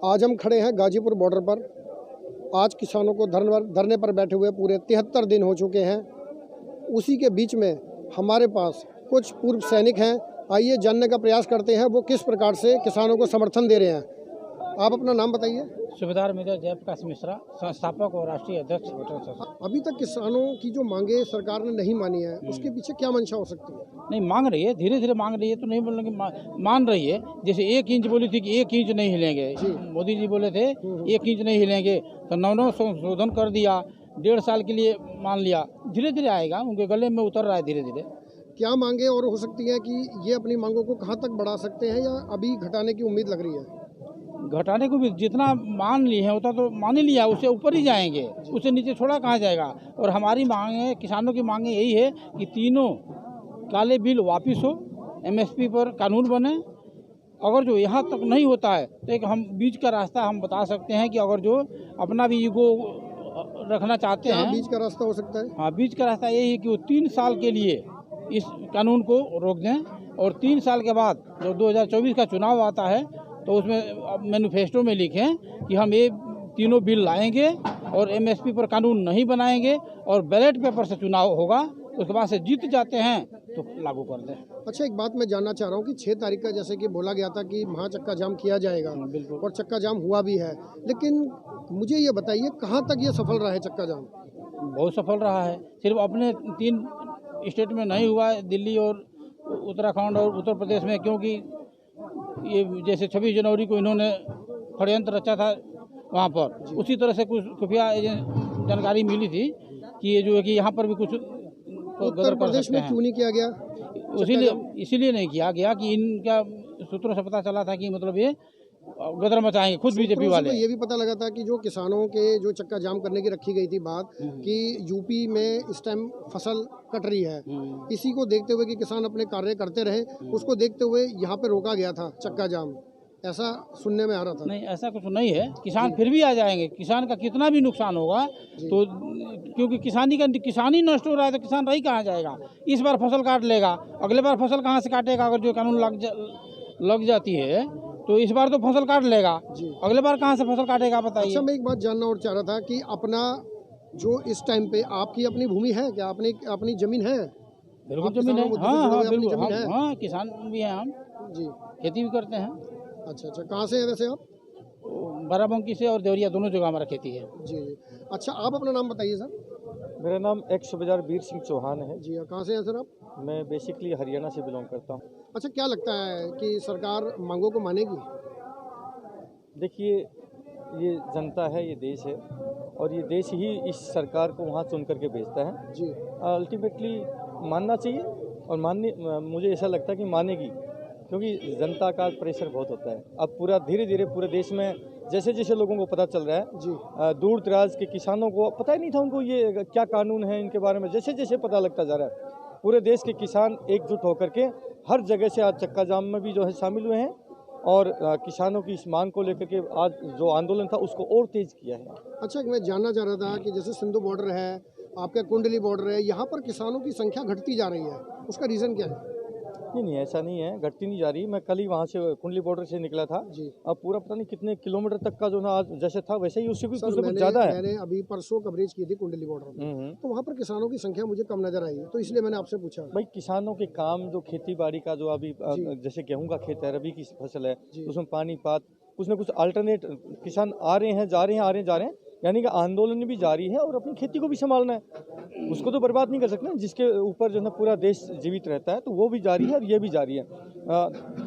आज हम खड़े हैं गाजीपुर बॉर्डर पर। आज किसानों को धरने पर बैठे हुए पूरे 73 दिन हो चुके हैं। उसी के बीच में हमारे पास कुछ पूर्व सैनिक हैं। आइए जानने का प्रयास करते हैं वो किस प्रकार से किसानों को समर्थन दे रहे हैं। आप अपना नाम बताइए। सूबेदार मेजर जयप्रकाश मिश्रा, संस्थापक और राष्ट्रीय अध्यक्ष होटल संस्था। अभी तक किसानों की जो मांगे सरकार ने नहीं मानी है, उसके पीछे क्या मंशा हो सकती है? नहीं मांग रही है, धीरे धीरे मांग रही है, तो नहीं बोलेंगे, मान रही है। जैसे 1 इंच बोली थी कि 1 इंच नहीं हिलेंगे, मोदी जी बोले थे 1 इंच नहीं हिलेंगे, तो 9 संशोधन कर दिया, 1.5 साल के लिए मान लिया। धीरे धीरे आएगा, उनके गले में उतर रहा है धीरे धीरे। क्या मांगे और हो सकती है कि ये अपनी मांगों को कहाँ तक बढ़ा सकते हैं या अभी घटाने की उम्मीद लग रही है? घटाने को भी जितना मान लिए हैं उतना तो मान ही लिया, उससे ऊपर ही जाएंगे, उससे नीचे थोड़ा कहाँ जाएगा। और हमारी मांगे, किसानों की मांगे यही है कि तीनों काले बिल वापस हो, MSP पर कानून बने। अगर जो यहाँ तक नहीं होता है तो एक हम बीच का रास्ता हम बता सकते हैं कि अगर जो अपना भी ईगो रखना चाहते हैं, बीच का रास्ता हो सकता है। हाँ, बीच का रास्ता यही है कि वो 3 साल के लिए इस कानून को रोक दें और 3 साल के बाद जब 2024 का चुनाव आता है तो उसमें मैनिफेस्टो में लिखें कि हम ये तीनों बिल लाएंगे और MSP पर कानून नहीं बनाएंगे और बैलेट पेपर से चुनाव होगा। उसके बाद से जीत जाते हैं तो लागू कर दें। अच्छा, एक बात मैं जानना चाह रहा हूँ कि 6 तारीख का जैसे कि बोला गया था कि वहाँ चक्का जाम किया जाएगा, बिल्कुल, और चक्का जाम हुआ भी है, लेकिन मुझे ये बताइए कहाँ तक ये सफल रहा है चक्का जाम? बहुत सफल रहा है। सिर्फ अपने 3 स्टेट में नहीं हुआ है, दिल्ली और उत्तराखंड और उत्तर प्रदेश में, क्योंकि ये जैसे 26 जनवरी को इन्होंने षड्यंत्र रचा था वहाँ पर, उसी तरह से कुछ खुफिया जानकारी मिली थी कि ये जो है कि यहाँ पर भी कुछ उत्तर प्रदेश में क्यों नहीं किया गया? इसीलिए नहीं किया गया कि इनका सूत्रों से पता चला था कि मतलब ये गदर मचाएंगे खुद बीजेपी वाले। ये भी पता लगा था कि जो किसानों के जो चक्का जाम करने की रखी गई थी बात कि यूपी में इस टाइम फसल कट रही है, इसी को देखते हुए कि किसान अपने कार्य करते रहे, उसको देखते हुए यहाँ पे रोका गया था चक्का जाम, ऐसा सुनने में आ रहा था। नहीं, ऐसा कुछ नहीं है। किसान फिर भी आ जाएंगे। किसान का कितना भी नुकसान होगा तो, क्योंकि किसानी नष्ट हो रहा है तो किसान रही कहाँ जाएगा। इस बार फसल काट लेगा, अगले बार फसल कहाँ से काटेगा? अगर जो कानून लग जाती है तो इस बार तो फसल काट लेगा, अगले बार कहाँ से फसल काटेगा बताइए। अच्छा, मैं एक बात जानना और चाह रहा था कि अपना जो इस टाइम पे आपकी अपनी भूमि है क्या? अपनी जमीन है? बिल्कुल जमीन है। हाँ, बिल्कुल। हाँ, किसान भी हैं हम जी, खेती भी करते हैं। अच्छा, कहाँ से है वैसे आप? बाराबंकी से और देवरिया दोनों जगह हमारा खेती है। जी, अच्छा, आप अपना नाम बताइए सर। मेरा नाम एक्स सूबेदार वीर सिंह चौहान है। जी, कहाँ से हैं सर आप? मैं बेसिकली हरियाणा से बिलोंग करता हूँ। अच्छा, क्या लगता है कि सरकार मांगों को मानेगी? देखिए, ये जनता है, ये देश है, और ये देश ही इस सरकार को वहाँ चुन करके भेजता है। जी, अल्टीमेटली मानना चाहिए, और मुझे ऐसा लगता है कि मानेगी, क्योंकि जनता का प्रेशर बहुत होता है। अब पूरा धीरे धीरे पूरे देश में जैसे जैसे लोगों को पता चल रहा है जी, दूर दराज के किसानों को पता ही नहीं था उनको ये क्या कानून है, इनके बारे में जैसे जैसे पता लगता जा रहा है। पूरे देश के किसान एकजुट होकर के हर जगह से आज चक्का जाम में भी जो है शामिल हुए हैं, और किसानों की इस मांग को लेकर के आज जो आंदोलन था उसको और तेज किया है। अच्छा, मैं जानना चाह रहा था कि जैसे सिंधु बॉर्डर है, आपका कुंडली बॉर्डर है, यहाँ पर किसानों की संख्या घटती जा रही है, उसका रीज़न क्या है? नहीं, ऐसा नहीं है, घटती नहीं जा रही। मैं कल ही वहाँ से कुंडली बॉर्डर से निकला था जी, अब पूरा पता नहीं कितने किलोमीटर तक का जो ना आज जैसे था वैसे ही उससे भी सर, कुछ ज़्यादा है। मैंने अभी परसों कवरेज की थी कुंडली बॉर्डर में, तो वहाँ पर किसानों की संख्या मुझे कम नजर आई, तो इसलिए मैंने आपसे पूछा। भाई, किसानों के काम जो खेती बाड़ी का जो अभी जैसे गेहूं का खेत है, रबी की फसल है, उसमें पानी पात कुछ न कुछ अल्टरनेट किसान आ रहे हैं, जा रहे हैं, आ रहे हैं, जा रहे हैं, यानी कि आंदोलन भी जारी है और अपनी खेती को भी संभालना है। उसको तो बर्बाद नहीं कर सकते, जिसके ऊपर जो है पूरा देश जीवित रहता है, तो वो भी जारी है और ये भी जारी है।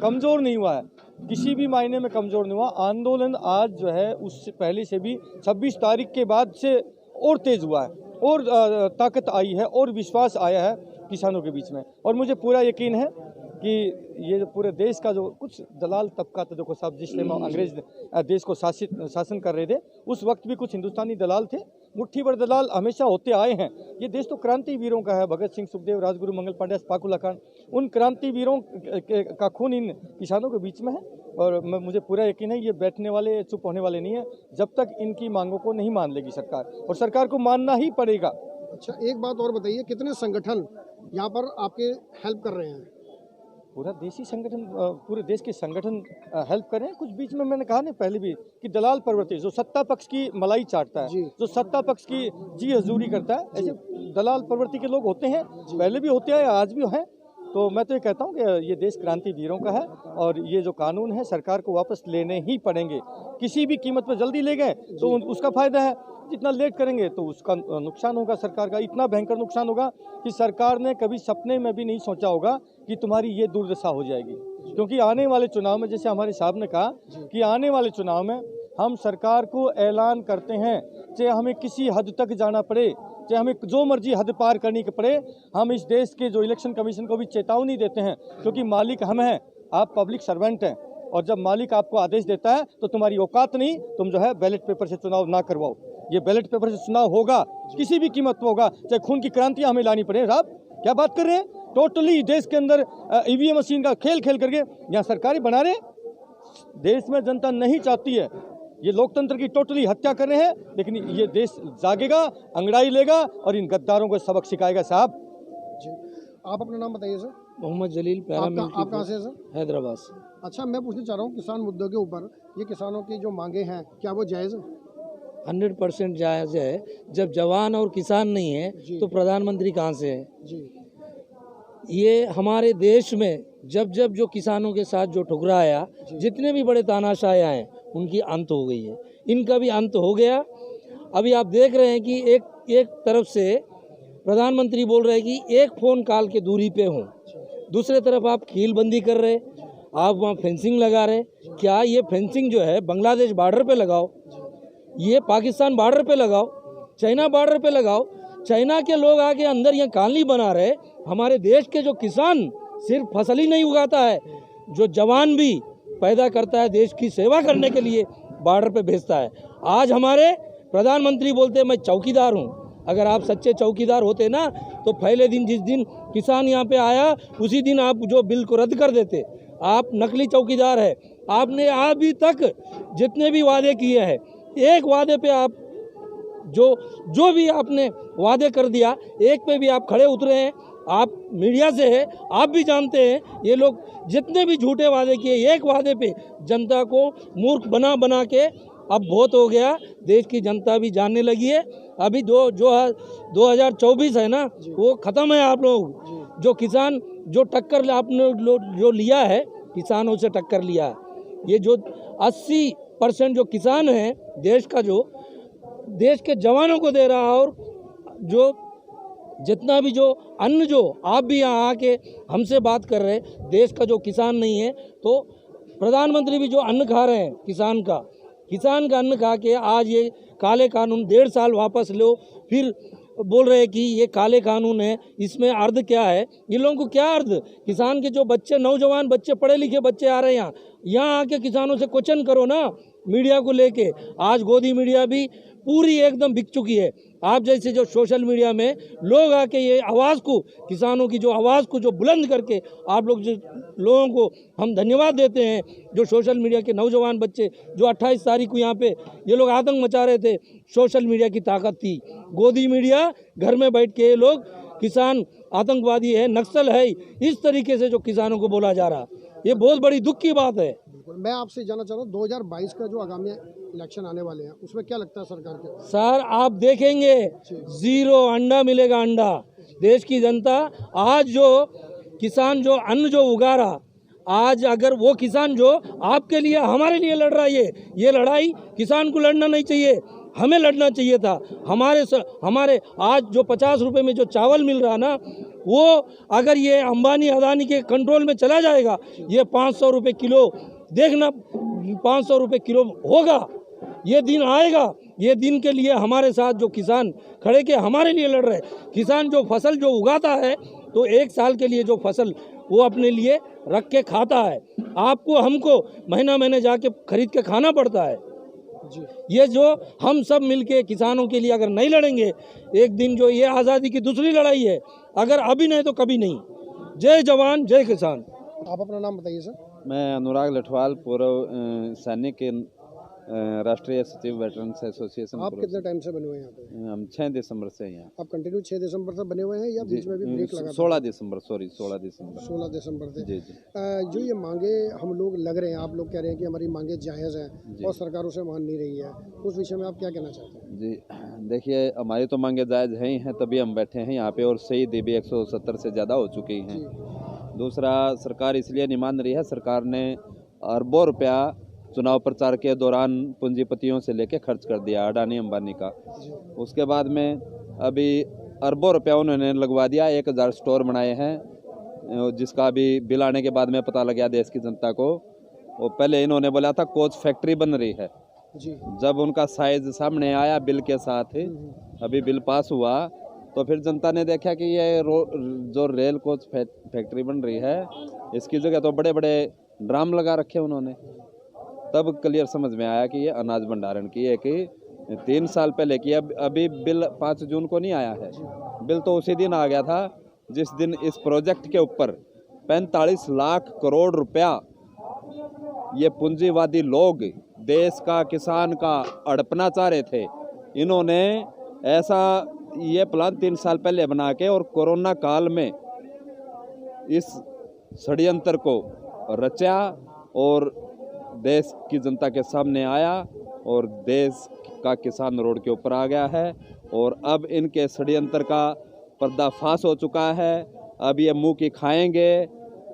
कमज़ोर नहीं हुआ है, किसी भी मायने में कमज़ोर नहीं हुआ। आंदोलन आज जो है उससे पहले से भी 26 तारीख के बाद से और तेज़ हुआ है, और ताकत आई है और विश्वास आया है किसानों के बीच में। और मुझे पूरा यकीन है कि ये जो पूरे देश का जो कुछ दलाल तबका था, देखो साहब, जिस टाइम अंग्रेज देश को शासन कर रहे थे उस वक्त भी कुछ हिंदुस्तानी दलाल थे, मुट्ठी भर दलाल हमेशा होते आए हैं। ये देश तो क्रांति वीरों का है, भगत सिंह, सुखदेव, राजगुरु, मंगल पांडे, पाकुला खान, उन क्रांति वीरों का खून इन किसानों के बीच में है। और मुझे पूरा यकीन है ये बैठने वाले, चुप होने वाले नहीं है जब तक इनकी मांगों को नहीं मान लेगी सरकार, और सरकार को मानना ही पड़ेगा। अच्छा, एक बात और बताइए, कितने संगठन यहाँ पर आपके हेल्प कर रहे हैं? पूरा देशी संगठन पूरे देश के संगठन हेल्प करें। कुछ बीच में मैंने कहा ना पहले भी कि दलाल प्रवृत्ति जो सत्ता पक्ष की मलाई चाटता है, जो सत्ता पक्ष की जी हजूरी करता है, ऐसे दलाल प्रवृत्ति के लोग होते हैं, पहले भी होते हैं, आज भी हैं। तो मैं तो ये कहता हूँ कि ये देश क्रांति वीरों का है और ये जो कानून है सरकार को वापस लेने ही पड़ेंगे। किसी भी कीमत पर जल्दी ले गए तो उसका फायदा है, जितना लेट करेंगे तो उसका नुकसान होगा सरकार का। इतना भयंकर नुकसान होगा कि सरकार ने कभी सपने में भी नहीं सोचा होगा कि तुम्हारी ये दुर्दशा हो जाएगी। क्योंकि आने वाले चुनाव में, जैसे हमारे साहब ने कहा कि आने वाले चुनाव में हम सरकार को ऐलान करते हैं, चाहे हमें किसी हद तक जाना पड़े, चाहे हमें जो मर्जी हद पार करनी पड़े, हम इस देश के जो इलेक्शन कमीशन को भी चेतावनी देते हैं, क्योंकि मालिक हम हैं, आप पब्लिक सर्वेंट हैं, और जब मालिक आपको आदेश देता है तो तुम्हारी औकात नहीं, तुम जो है बैलेट पेपर से चुनाव ना करवाओ। ये बैलेट पेपर से चुनाव होगा, किसी भी कीमत पर होगा, चाहे खून की क्रांतियां हमें लानी पड़े। साहब क्या बात कर रहे हैं, टोटली देश के अंदर ईवीएम मशीन का खेल खेल करके यहाँ सरकारी बना रहे। देश में जनता नहीं चाहती है, ये लोकतंत्र की टोटली हत्या कर रहे हैं, लेकिन ये देश जागेगा, अंगड़ाई लेगा और इन गद्दारों को सबक सिखाएगा। साहब जी, आप अपना नाम बताइए सर। मोहम्मद जलील, आप कहाँ से हैं सर? हैदराबाद से। अच्छा, मैं पूछना चाह रहा हूँ किसान मुद्दों के ऊपर, ये किसानों की जो मांगे हैं क्या वो जायज़ है? 100% जायज़ है। जब जवान और किसान नहीं है तो प्रधानमंत्री कहाँ से है? जी ये हमारे देश में जब जब जो किसानों के साथ जो ठुकराया, जितने भी बड़े तानाशाह आए उनकी अंत हो गई है, इनका भी अंत हो गया। अभी आप देख रहे हैं कि एक तरफ से प्रधानमंत्री बोल रहे हैं कि एक फ़ोन कॉल के दूरी पे हों, दूसरे तरफ आप कीलबंदी कर रहे, आप वहाँ फेंसिंग लगा रहे। क्या ये फेंसिंग जो है बांग्लादेश बॉर्डर पे लगाओ, ये पाकिस्तान बॉर्डर पे लगाओ, चाइना बॉर्डर पे लगाओ। चाइना के लोग आके अंदर यहाँ कॉलोनी बना रहे। हमारे देश के जो किसान सिर्फ फसल ही नहीं उगाता है, जो जवान भी पैदा करता है, देश की सेवा करने के लिए बॉर्डर पे भेजता है। आज हमारे प्रधानमंत्री बोलते हैं मैं चौकीदार हूँ। अगर आप सच्चे चौकीदार होते ना तो पहले दिन जिस दिन किसान यहाँ पे आया उसी दिन आप जो बिल को रद्द कर देते। आप नकली चौकीदार है। आपने अभी तक जितने भी वादे किए हैं, एक वादे पे आप जो भी आपने वादे कर दिया, एक पे भी आप खड़े उतरे हैं। आप मीडिया से है, आप भी जानते हैं ये लोग जितने भी झूठे वादे किए, एक वादे पे जनता को मूर्ख बना के अब बहुत हो गया। देश की जनता भी जानने लगी है। अभी 2024 है ना, वो ख़त्म है। आप लोग जो किसान जो टक्कर आपने जो लिया है, किसानों से टक्कर लिया है, ये जो 80% जो किसान है देश का, जो देश के जवानों को दे रहा, और जो जितना भी जो अन्न जो आप भी यहाँ आके हमसे बात कर रहे, देश का जो किसान नहीं है, तो प्रधानमंत्री भी जो अन्न खा रहे हैं किसान का अन्न खा के आज ये काले कानून 1.5 साल वापस लो, फिर बोल रहे हैं कि ये काले कानून है, इसमें अर्थ क्या है? ये लोगों को क्या अर्थ? किसान के जो बच्चे, नौजवान बच्चे, पढ़े लिखे बच्चे आ रहे हैं यहाँ आके किसानों से क्वेश्चन करो ना, मीडिया को लेके। आज गोदी मीडिया भी पूरी एकदम बिक चुकी है। आप जैसे जो सोशल मीडिया में लोग आके ये आवाज़ को, किसानों की जो आवाज़ को जो बुलंद करके, आप लोग जो लोगों को हम धन्यवाद देते हैं, जो सोशल मीडिया के नौजवान बच्चे जो 28 तारीख को यहाँ पे ये लोग आतंक मचा रहे थे, सोशल मीडिया की ताकत थी। गोदी मीडिया घर में बैठ के ये लोग किसान आतंकवादी है, नक्सल है, इस तरीके से जो किसानों को बोला जा रहा, ये बहुत बड़ी दुख की बात है। मैं आपसे जानना चाह रहा हूँ 2022 का जो आगामी इलेक्शन आने वाले हैं उसमें क्या लगता है सरकार के? सर आप देखेंगे 0 अंडा मिलेगा, अंडा। देश की जनता आज जो किसान जो अन्न जो उगा रहा, आज अगर वो किसान जो आपके लिए हमारे लिए लड़ रहा है, ये लड़ाई किसान को लड़ना नहीं चाहिए, हमें लड़ना चाहिए था। हमारे आज जो 50 रुपए में जो चावल मिल रहा ना, वो अगर ये अंबानी अदानी के कंट्रोल में चला जाएगा, ये 500 रुपये किलो, देखना 500 रुपये किलो होगा। ये दिन आएगा, ये दिन के लिए हमारे साथ जो किसान खड़े के हमारे लिए लड़ रहे। किसान जो फसल जो उगाता है तो 1 साल के लिए जो फसल वो अपने लिए रख के खाता है। आपको हमको महीना जाके खरीद के खाना पड़ता है जी। ये जो हम सब मिलके किसानों के लिए अगर नहीं लड़ेंगे, एक दिन जो ये आज़ादी की दूसरी लड़ाई है, अगर अभी नहीं तो कभी नहीं। जय जवान जय किसान। आप अपना नाम बताइए सर। मैं अनुराग लठवाल, पूर्व सैनिक के राष्ट्रीय सचिव वेटरन्स एसोसिएशन। आप कितने टाइम से बने हुए हैं यहाँ पे? हम 6 दिसंबर से हैं यहाँ। आप कंटिन्यू 6 दिसंबर से बने हुए हैं या बीच में भी ब्रेक लगा था? 16 दिसंबर, सॉरी 16 दिसंबर। 16 दिसंबर से। जी जी। जो ये मांगे हम लोग लग रहे हैं, आप लोग कह रहे हैं कि हमारी मांगे जायज़ हैं और सरकार उसे मान नहीं रही है, उस विषय में आप क्या कहना चाहते हैं? जी देखिए, हमारी तो मांगे जायज़ हैं ही हैं, तभी हम बैठे हैं यहाँ पे, और शहीदी भी 170 से ज़्यादा हो चुकी हैं। दूसरा, सरकार इसलिए नहीं मान रही है, सरकार ने अरबों रुपया चुनाव प्रचार के दौरान पूंजीपतियों से लेके खर्च कर दिया, अडानी अंबानी का। उसके बाद में अभी अरबों रुपया उन्होंने लगवा दिया, 1000 स्टोर बनाए हैं, जिसका अभी बिल आने के बाद में पता लग गया देश की जनता को। वो पहले इन्होंने बोला था कोच फैक्ट्री बन रही है जी। जब उनका साइज सामने आया बिल के साथ ही, अभी बिल पास हुआ, तो फिर जनता ने देखा कि ये जो रेल कोच फैक्ट्री बन रही है, इसकी जगह तो बड़े बड़े ड्राम लगा रखे उन्होंने। तब क्लियर समझ में आया कि ये अनाज भंडारण की है, कि 3 साल पहले की। अभी बिल 5 जून को नहीं आया है, बिल तो उसी दिन आ गया था जिस दिन इस प्रोजेक्ट के ऊपर 45 लाख करोड़ रुपया ये पूंजीवादी लोग देश का, किसान का हड़पना चाह रहे थे। इन्होंने ऐसा ये प्लान 3 साल पहले बना के, और कोरोना काल में इस षड्यंत्र को रचा और देश की जनता के सामने आया, और देश का किसान रोड के ऊपर आ गया है। और अब इनके षड्यंत्र का पर्दाफाश हो चुका है। अब ये मुंह की खाएंगे,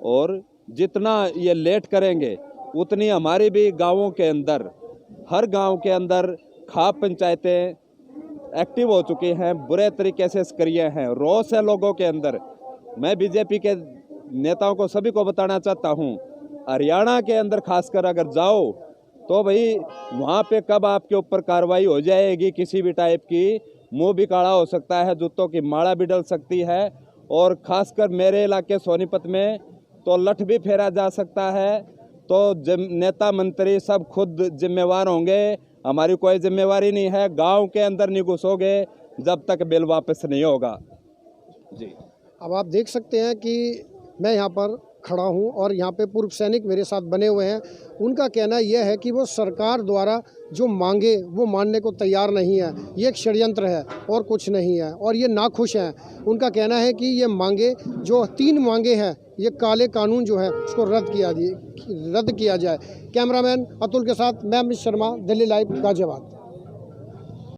और जितना ये लेट करेंगे उतनी हमारी भी गांवों के अंदर, हर गांव के अंदर खाप पंचायतें एक्टिव हो चुकी हैं, बुरे तरीके से सक्रिय हैं, रोष है लोगों के अंदर। मैं बीजेपी के नेताओं को सभी को बताना चाहता हूं, हरियाणा के अंदर खासकर अगर जाओ तो भाई वहाँ पे कब आपके ऊपर कार्रवाई हो जाएगी किसी भी टाइप की, मुंह भी काला हो सकता है, जूतों की माला भी डल सकती है। और खासकर मेरे इलाके सोनीपत में तो लठ भी फेरा जा सकता है। तो नेता मंत्री सब खुद जिम्मेवार होंगे, हमारी कोई जिम्मेवारी नहीं है। गांव के अंदर नहीं घुसोगे जब तक बिल वापस नहीं होगा। जी। अब आप देख सकते हैं कि मैं यहाँ पर खड़ा हूँ और यहाँ पे पूर्व सैनिक मेरे साथ बने हुए हैं। उनका कहना यह है कि वो सरकार द्वारा जो मांगे वो मानने को तैयार नहीं है, ये एक षड्यंत्र है और कुछ नहीं है, और ये नाखुश हैं। उनका कहना है कि ये मांगे जो 3 मांगे हैं, ये काले कानून जो है उसको रद्द किया जाए। कैमरामैन अतुल के साथ मैं अमित शर्मा, दिल्ली लाइव, गाजियाबाद।